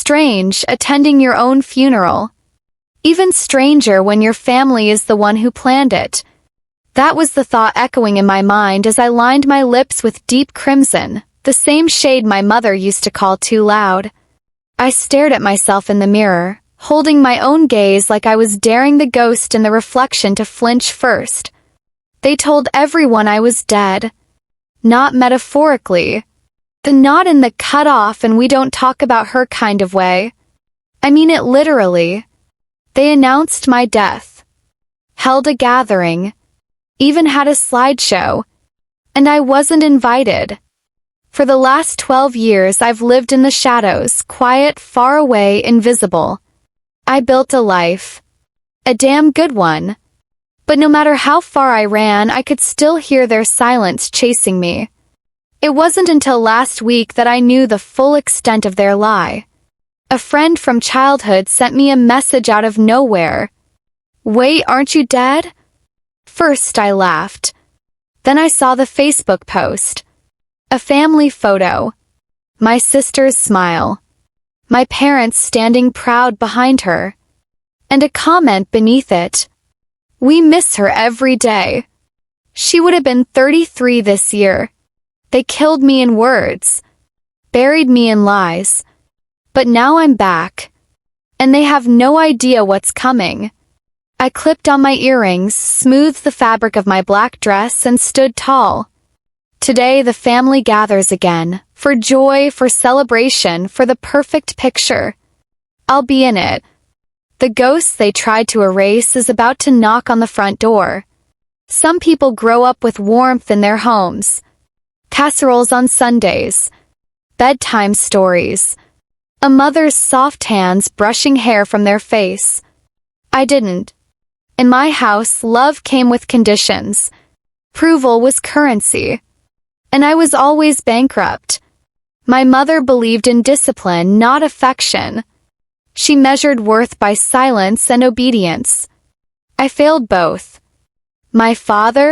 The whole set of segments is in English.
strange attending your own funeral. Even stranger when your family is the one who planned it. That was the thought echoing in my mind as I lined my lips with deep crimson, the same shade my mother used to call too loud. I stared at myself in the mirror, holding my own gaze like I was daring the ghost in the reflection to flinch first. They told everyone I was dead. Not metaphorically. Not in the cut off and we don't talk about her kind of way. I mean it literally. They announced my death. Held a gathering. Even had a slideshow. And I wasn't invited. For the last 12 years I've lived in the shadows, quiet, far away, invisible. I built a life. A damn good one. But no matter how far I ran, I could still hear their silence chasing me. It wasn't until last week that I knew the full extent of their lie. A friend from childhood sent me a message out of nowhere. "Wait, aren't you dead?" First I laughed. Then I saw the Facebook post. A family photo. My sister's smile. My parents standing proud behind her. And a comment beneath it. "We miss her every day." She would have been 33 this year. They killed me in words. Buried me in lies. But now I'm back. And they have no idea what's coming. I clipped on my earrings, smoothed the fabric of my black dress, and stood tall. Today the family gathers again, for joy, for celebration, for the perfect picture. I'll be in it. The ghost they tried to erase is about to knock on the front door. Some people grow up with warmth in their homes. Casseroles on Sundays. Bedtime stories. A mother's soft hands brushing hair from their face. I didn't. In my house, love came with conditions. Approval was currency. And I was always bankrupt. My mother believed in discipline, not affection. She measured worth by silence and obedience. I failed both. My father?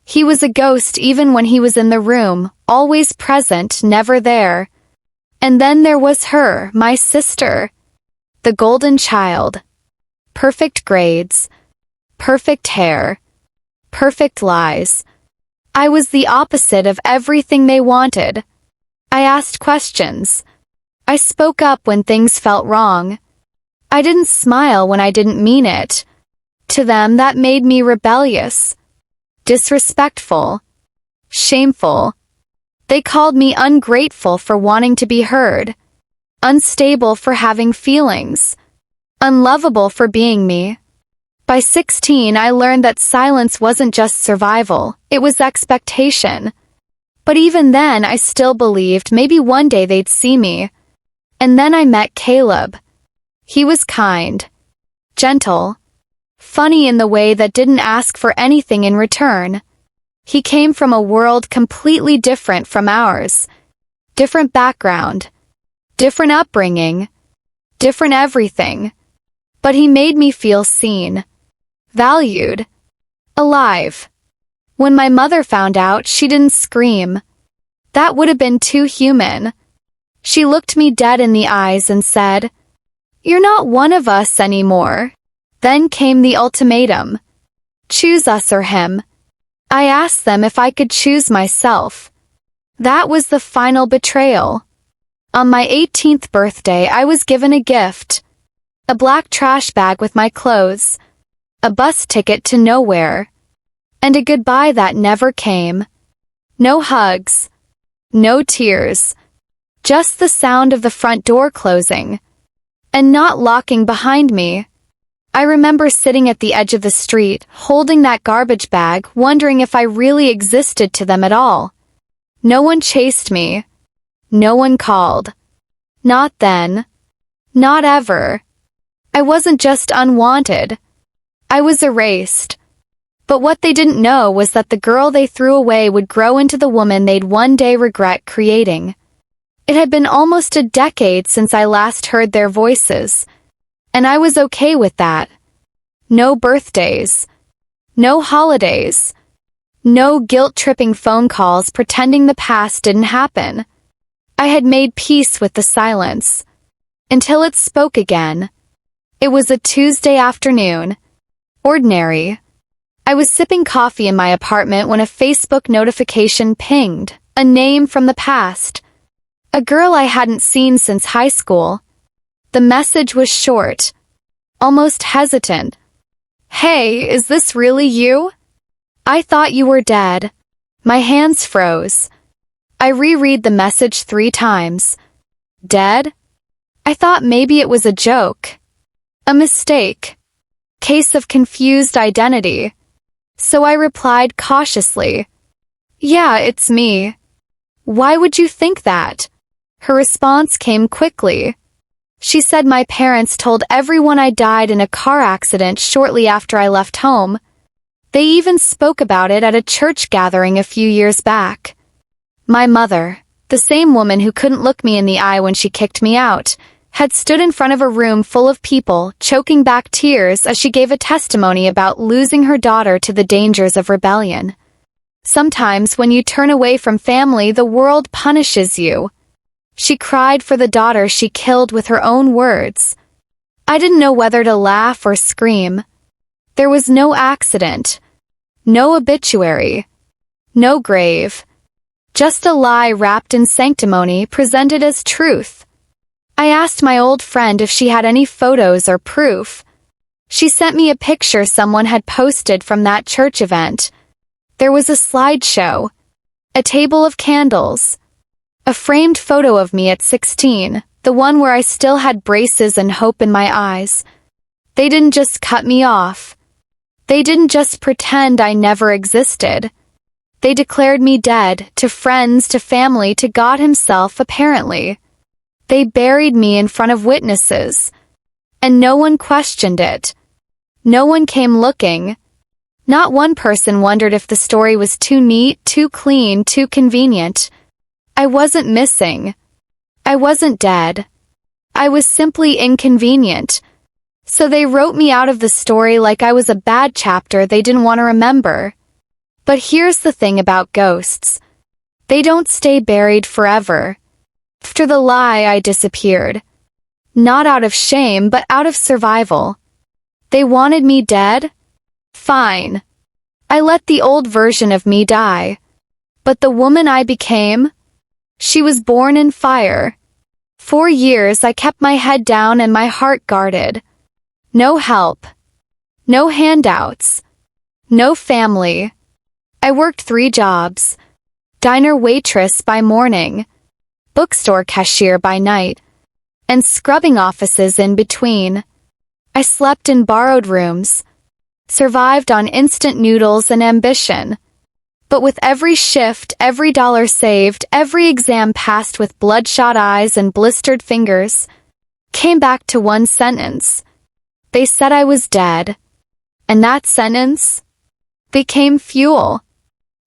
He was a ghost even when he was in the room, always present, never there. And then there was her, my sister. The golden child. Perfect grades. Perfect hair. Perfect lies. I was the opposite of everything they wanted. I asked questions. I spoke up when things felt wrong. I didn't smile when I didn't mean it. To them, that made me rebellious. Disrespectful. Shameful. They called me ungrateful for wanting to be heard. Unstable for having feelings. Unlovable for being me. By 16, I learned that silence wasn't just survival, it was expectation. But even then, I still believed maybe one day they'd see me. And then I met Caleb. He was kind. Gentle. Funny in the way that didn't ask for anything in return. He came from a world completely different from ours. Different background. Different upbringing. Different everything. But he made me feel seen. Valued. Alive. When my mother found out, she didn't scream. That would have been too human. She looked me dead in the eyes and said, "You're not one of us anymore." Then came the ultimatum. Choose us or him. I asked them if I could choose myself. That was the final betrayal. On my 18th birthday, I was given a gift. A black trash bag with my clothes. A bus ticket to nowhere. And a goodbye that never came. No hugs. No tears. Just the sound of the front door closing. And not locking behind me. I remember sitting at the edge of the street, holding that garbage bag, wondering if I really existed to them at all. No one chased me. No one called. Not then. Not ever. I wasn't just unwanted. I was erased. But what they didn't know was that the girl they threw away would grow into the woman they'd one day regret creating. It had been almost a decade since I last heard their voices. And I was okay with that. No birthdays. No holidays. No guilt-tripping phone calls pretending the past didn't happen. I had made peace with the silence. until it spoke again. It was a Tuesday afternoon. Ordinary. I was sipping coffee in my apartment when a Facebook notification pinged, a name from the past. A girl I hadn't seen since high school. The message was short, almost hesitant. "Hey, is this really you? I thought you were dead." My hands froze. I reread the message 3 times. Dead? I thought maybe it was a joke. A mistake. Case of confused identity. So I replied cautiously, "Yeah, it's me." "Why would you think that?" Her response came quickly. She said my parents told everyone I died in a car accident shortly after I left home. They even spoke about it at a church gathering a few years back. My mother, the same woman who couldn't look me in the eye when she kicked me out, had stood in front of a room full of people, choking back tears as she gave a testimony about losing her daughter to the dangers of rebellion. Sometimes when you turn away from family, the world punishes you. She cried for the daughter she killed with her own words. I didn't know whether to laugh or scream. There was no accident, no obituary, no grave. Just a lie wrapped in sanctimony presented as truth. I asked my old friend if she had any photos or proof. She sent me a picture someone had posted from that church event. There was a slideshow, a table of candles, a framed photo of me at 16, the one where I still had braces and hope in my eyes. They didn't just cut me off. They didn't just pretend I never existed. They declared me dead, to friends, to family, to God himself, apparently. They buried me in front of witnesses. And no one questioned it. No one came looking. Not one person wondered if the story was too neat, too clean, too convenient. I wasn't missing. I wasn't dead. I was simply inconvenient. So they wrote me out of the story like I was a bad chapter they didn't want to remember. But here's the thing about ghosts. They don't stay buried forever. After the lie, I disappeared. Not out of shame, but out of survival. They wanted me dead? Fine. I let the old version of me die. But the woman I became? She was born in fire. 4 years I kept my head down and my heart guarded. No help. No handouts. No family. I worked 3 jobs. Diner waitress by morning, bookstore cashier by night, and scrubbing offices in between. I slept in borrowed rooms, survived on instant noodles and ambition. But with every shift, every dollar saved, every exam passed with bloodshot eyes and blistered fingers, came back to one sentence. They said I was dead. And that sentence became fuel.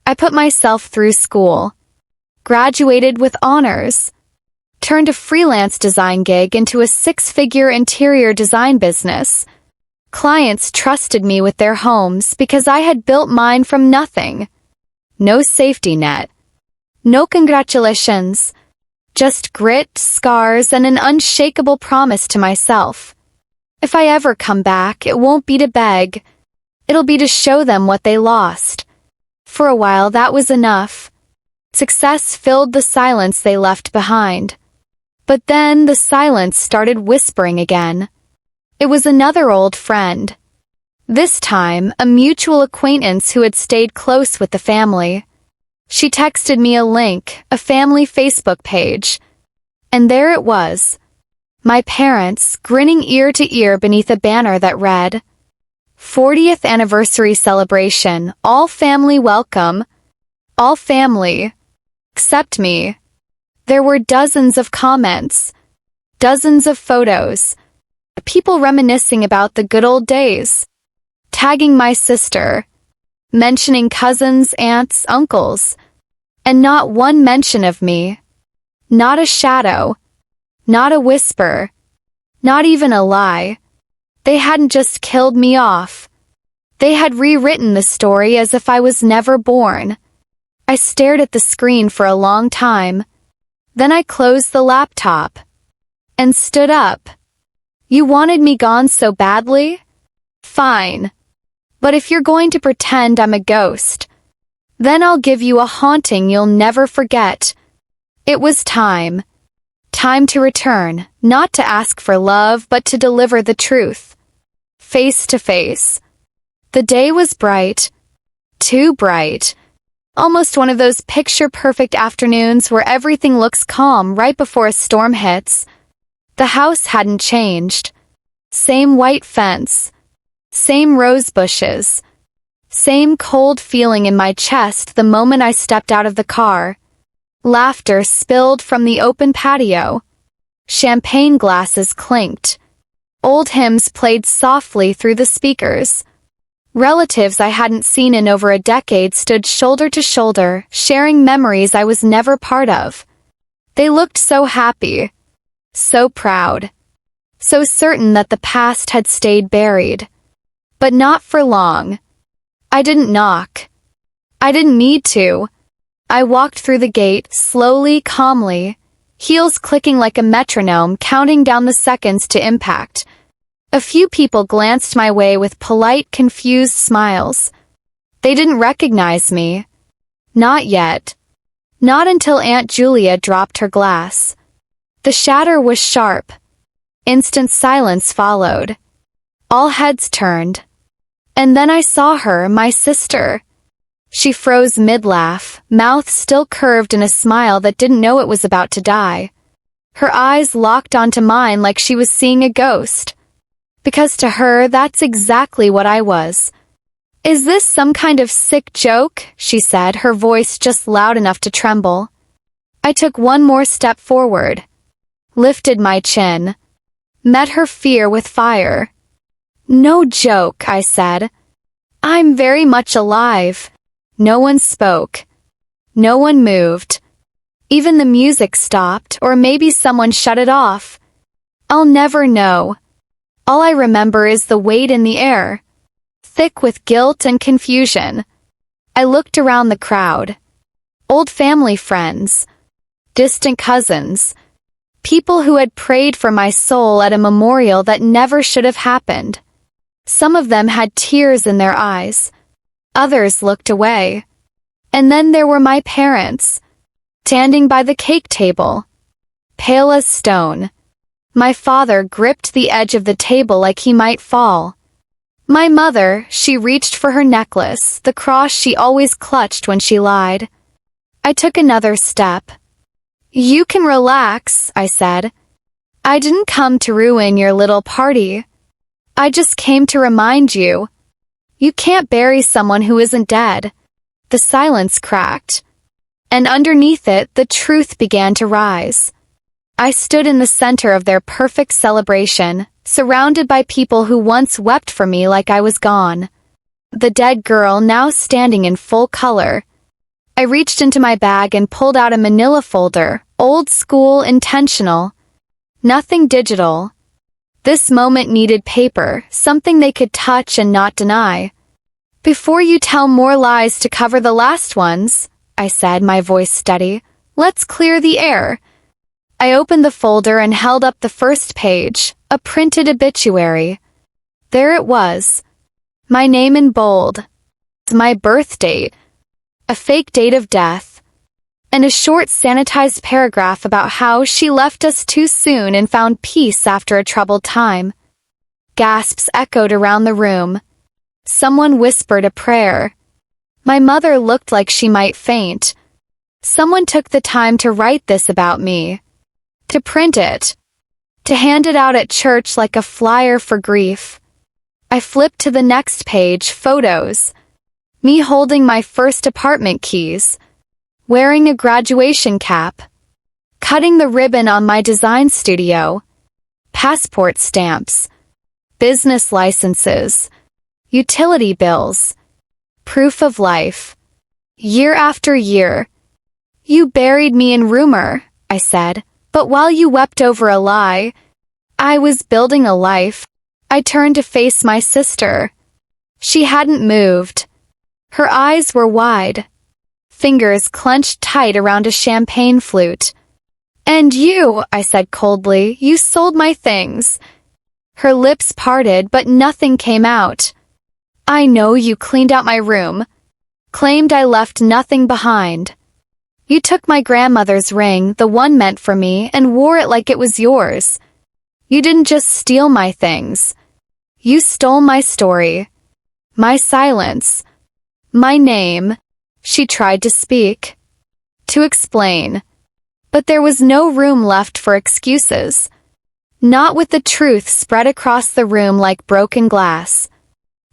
I put myself through school, graduated with honors, turned a freelance design gig into a 6-figure interior design business. Clients trusted me with their homes because I had built mine from nothing. No safety net. No congratulations. Just grit, scars, and an unshakable promise to myself. If I ever come back, it won't be to beg. It'll be to show them what they lost. For a while, that was enough. Success filled the silence they left behind. But then the silence started whispering again. It was another old friend. This time, a mutual acquaintance who had stayed close with the family. She texted me a link, a family Facebook page. And there it was. My parents, grinning ear to ear beneath a banner that read, 40th anniversary celebration, all family welcome. All family. Except me. There were dozens of comments. Dozens of photos. People reminiscing about the good old days. Tagging my sister. Mentioning cousins, aunts, uncles. And not one mention of me. Not a shadow. Not a whisper. Not even a lie. They hadn't just killed me off. They had rewritten the story as if I was never born. I stared at the screen for a long time. Then I closed the laptop. and stood up. You wanted me gone so badly? Fine. But if you're going to pretend I'm a ghost, then I'll give you a haunting you'll never forget. It was time. Time to return, not to ask for love, but to deliver the truth. Face to face. The day was bright. Too bright. Almost one of those picture-perfect afternoons where everything looks calm right before a storm hits. The house hadn't changed. Same white fence. Same rose bushes. Same cold feeling in my chest the moment I stepped out of the car. Laughter spilled from the open patio. Champagne glasses clinked. Old hymns played softly through the speakers. Relatives I hadn't seen in over a decade stood shoulder to shoulder, sharing memories I was never part of. They looked so happy, so proud, so certain that the past had stayed buried. But not for long. I didn't knock. I didn't need to. I walked through the gate, slowly, calmly, heels clicking like a metronome, counting down the seconds to impact. A few people glanced my way with polite, confused smiles. They didn't recognize me. Not yet. Not until Aunt Julia dropped her glass. The shatter was sharp. Instant silence followed. All heads turned. And then I saw her, my sister. She froze mid-laugh, mouth still curved in a smile that didn't know it was about to die. Her eyes locked onto mine like she was seeing a ghost. Because to her, that's exactly what I was. Is this some kind of sick joke? She said, her voice just loud enough to tremble. I took one more step forward. Lifted my chin. Met her fear with fire. No joke, I said. I'm very much alive. No one spoke. No one moved. Even the music stopped, or maybe someone shut it off. I'll never know. All I remember is the weight in the air, thick with guilt and confusion. I looked around the crowd. Old family friends, distant cousins, people who had prayed for my soul at a memorial that never should have happened. Some of them had tears in their eyes. Others looked away. And then there were my parents, standing by the cake table, pale as stone. My father gripped the edge of the table like he might fall. My mother, she reached for her necklace, the cross she always clutched when she lied. I took another step. You can relax, I said. I didn't come to ruin your little party. I just came to remind you. You can't bury someone who isn't dead. The silence cracked. And underneath it, the truth began to rise. I stood in the center of their perfect celebration, surrounded by people who once wept for me like I was gone. The dead girl now standing in full color. I reached into my bag and pulled out a manila folder, old school, intentional. Nothing digital. This moment needed paper, something they could touch and not deny. Before you tell more lies to cover the last ones, I said, my voice steady, let's clear the air. I opened the folder and held up the first page, a printed obituary. There it was. My name in bold. My birth date. A fake date of death. And a short sanitized paragraph about how she left us too soon and found peace after a troubled time. Gasps echoed around the room. Someone whispered a prayer. My mother looked like she might faint. Someone took the time to write this about me. To print it. To hand it out at church like a flyer for grief. I flipped to the next page, photos. Me holding my first apartment keys. Wearing a graduation cap. Cutting the ribbon on my design studio. Passport stamps. Business licenses. Utility bills. Proof of life. Year after year. You buried me in rumor, I said. But while you wept over a lie, I was building a life. I turned to face my sister. She hadn't moved. Her eyes were wide. Fingers clenched tight around a champagne flute. "And you," I said coldly, "you sold my things." Her lips parted, but nothing came out. "I know you cleaned out my room, claimed I left nothing behind. You took my grandmother's ring, the one meant for me, and wore it like it was yours. You didn't just steal my things. You stole my story, my silence, my name." She tried to speak, to explain, but there was no room left for excuses. Not with the truth spread across the room like broken glass.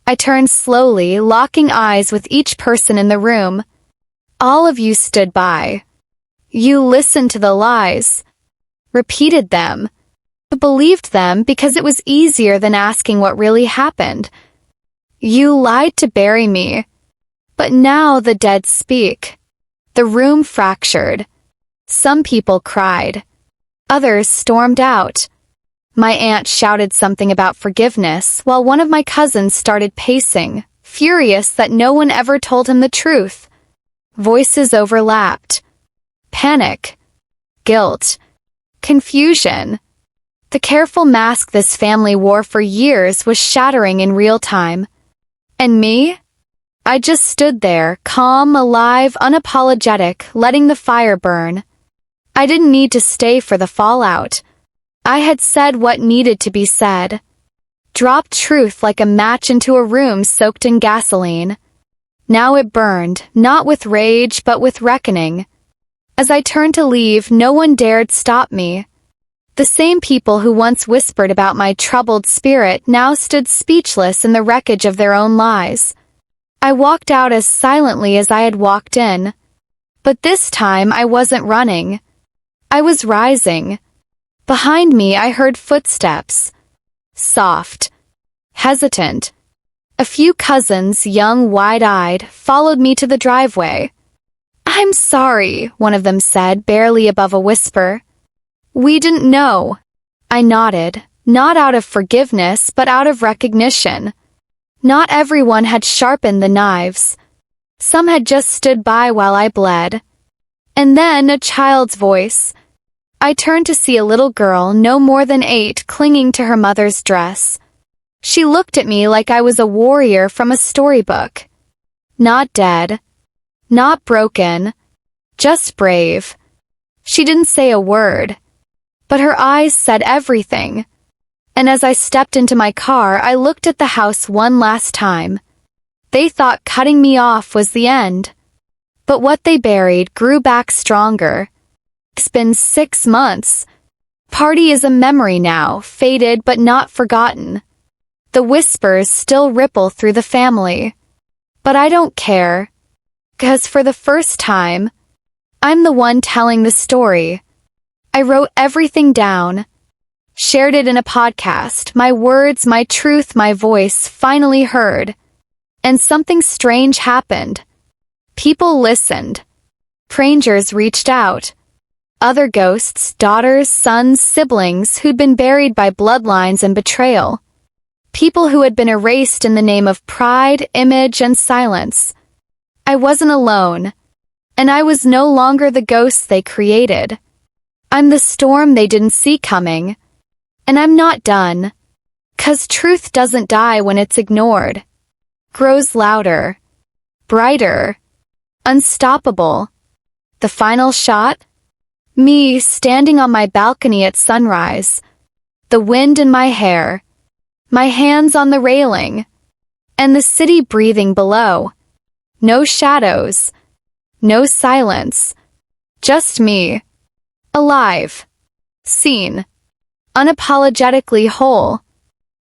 I turned slowly, locking eyes with each person in the room. All of you stood by. You listened to the lies, repeated them, believed them because it was easier than asking what really happened. You lied to bury me, but now the dead speak. The room fractured. Some people cried. Others stormed out. My aunt shouted something about forgiveness, while one of my cousins started pacing, furious that no one ever told him the truth. Voices overlapped. Panic, guilt, confusion. The careful mask this family wore for years was shattering in real time. And me? I just stood there, calm, alive, unapologetic, letting the fire burn. I didn't need to stay for the fallout. I had said what needed to be said. Dropped truth like a match into a room soaked in gasoline. Now it burned, not with rage but with reckoning. As I turned to leave, no one dared stop me. The same people who once whispered about my troubled spirit now stood speechless in the wreckage of their own lies. I walked out as silently as I had walked in. But this time I wasn't running. I was rising. Behind me I heard footsteps. Soft. Hesitant. A few cousins, young, wide-eyed, followed me to the driveway. "I'm sorry," one of them said, barely above a whisper. "We didn't know." I nodded, not out of forgiveness, but out of recognition. Not everyone had sharpened the knives. Some had just stood by while I bled. And then a child's voice. I turned to see a little girl, no more than 8, clinging to her mother's dress. She looked at me like I was a warrior from a storybook. Not dead. Not broken. Just brave. She didn't say a word. But her eyes said everything. And as I stepped into my car, I looked at the house one last time. They thought cutting me off was the end. But what they buried grew back stronger. It's been 6 months. Party is a memory now, faded but not forgotten. The whispers still ripple through the family. But I don't care. 'Cause for the first time, I'm the one telling the story. I wrote everything down. Shared it in a podcast, my words, my truth, my voice, finally heard. And something strange happened. People listened. Strangers reached out. Other ghosts, daughters, sons, siblings who'd been buried by bloodlines and betrayal. People who had been erased in the name of pride, image, and silence. I wasn't alone. And I was no longer the ghost they created. I'm the storm they didn't see coming. And I'm not done. 'Cause truth doesn't die when it's ignored. Grows louder. Brighter. Unstoppable. The final shot? Me standing on my balcony at sunrise. The wind in my hair. My hands on the railing. And the city breathing below. No shadows. No silence. Just me. Alive. Seen. Unapologetically whole.